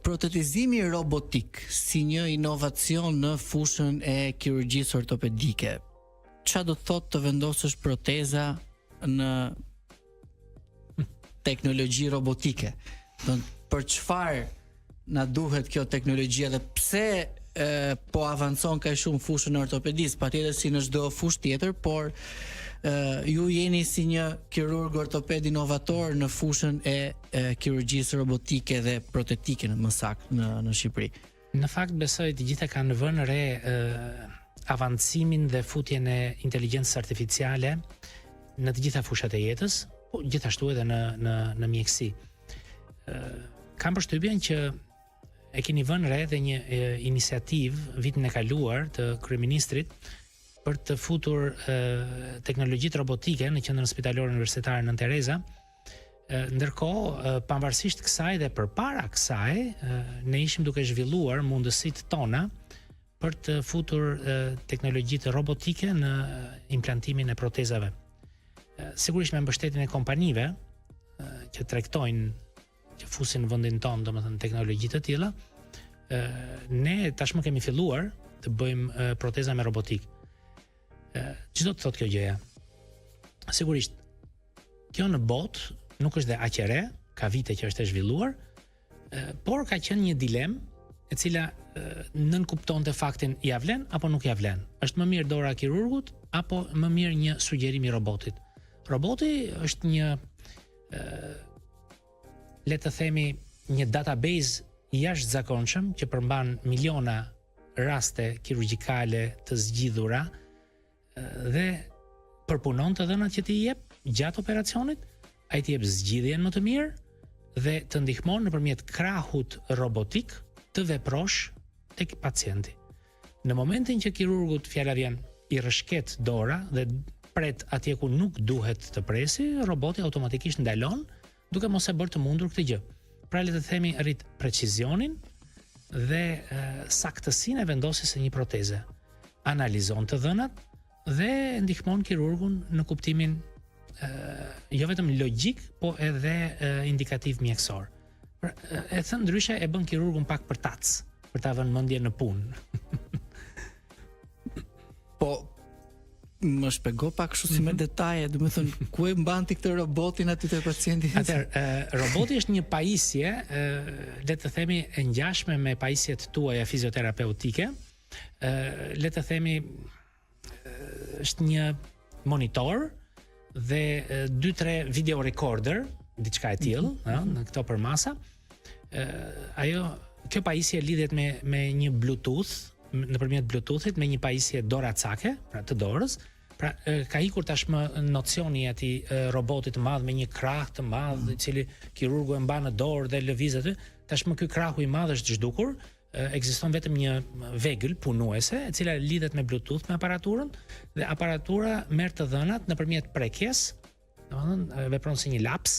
Protetizimi robotik si një inovacion në fushën e kirurgjisë ortopedike. Çfarë do të thotë të vendosësh proteza në teknologji robotike? Për çfarë na duhet kjo teknologji dhe pse po avancon kaq shumë fushën e ortopedisë, patjetër si në çdo fushë tjetër, por ju jeni si një kirurg ortoped inovator në fushën e kirurgjisë robotike dhe protetike në saktë në Shqipëri. Në fakt besoj të gjitha kanë vënë re avancimin dhe futjen e inteligjencës artificiale në të gjitha fushat e jetës, po gjithashtu edhe në mjekësi. Kam përshtypjen që e keni vënë re dhe një iniciativë vitin e kaluar të kryeministrit për të futur teknologjitë robotike në qendrën spitalore universitare Nën Tereza. Ndërkohë, pavarësisht kësaj dhe përpara kësaj, ne ishim duke zhvilluar mundësitë tona për të futur teknologjitë robotike në implantimin e protezave. Sigurisht me mbështetjen e kompanive që tregtojnë që fusin në vendin tonë, domethënë teknologji të tilla, ne tashmë kemi filluar të bëjmë proteza me robotik. Çdo të thotë kjo gjëja? Sigurisht, kjo në botë nuk është dhe aq e re, ka vite që është e zhvilluar, por ka qenë një dilemë e cila nën kuptonte faktin ja vlen apo nuk ja vlen. Është më mirë dora e kirurgut apo më mirë një sugjerim i robotit? Roboti është një le të themi një database i jashtëzakonshëm që përmban miliona raste kirurgjikale të zgjidhura dhe përpunon të dhënat që ti jep gjatë operacionit, ai ti jep zgjidhjen më të mirë dhe të ndihmon nëpërmjet krahut robotik të veprosh tek pacienti. Në momentin që kirurgut fjala vjen i rrëshket dora dhe pret atje ku nuk duhet të presi, roboti automatikisht ndalon duke mos e bërë të mundur këtë gjë. Pra le të themi rrit precizionin dhe saktësinë e vendosjes së një proteze. Analizon të dhënat dhe ndihmon kirurgun në kuptimin jo vetëm logjik, po edhe indikativ mjekësor. E thënë ndryshe e bën kirurgun pak për tac, për ta vënë mendjen në punë. Po më shpjego pak kështu si me detaje, domethënë ku e mban ti këtë robotin aty te pacienti? Atëherë, roboti është një pajisje, le të themi e ngjashme me pajisjet tuaja fizioterapeutike. Le të themi është një monitor dhe 2-3 video recorder, diçka e tillë, në këto përmasa. Kjo pajisje lidhet me një Bluetooth, nëpërmjet Bluetoothit me një pajisje doracake, pra të dorës. Pra ka ikur tashmë nocioni i atij robotit të madh me një krah të madh, i cili kirurgu e mban në dorë dhe lëviz aty. Tashmë ky krahu i madh është zhdukur. Ekziston vetëm një vegël punuese e cila lidhet me Bluetooth me aparaturën dhe aparatura merr të dhënat nëpërmjet prekjes, domethënë vepron si një laps,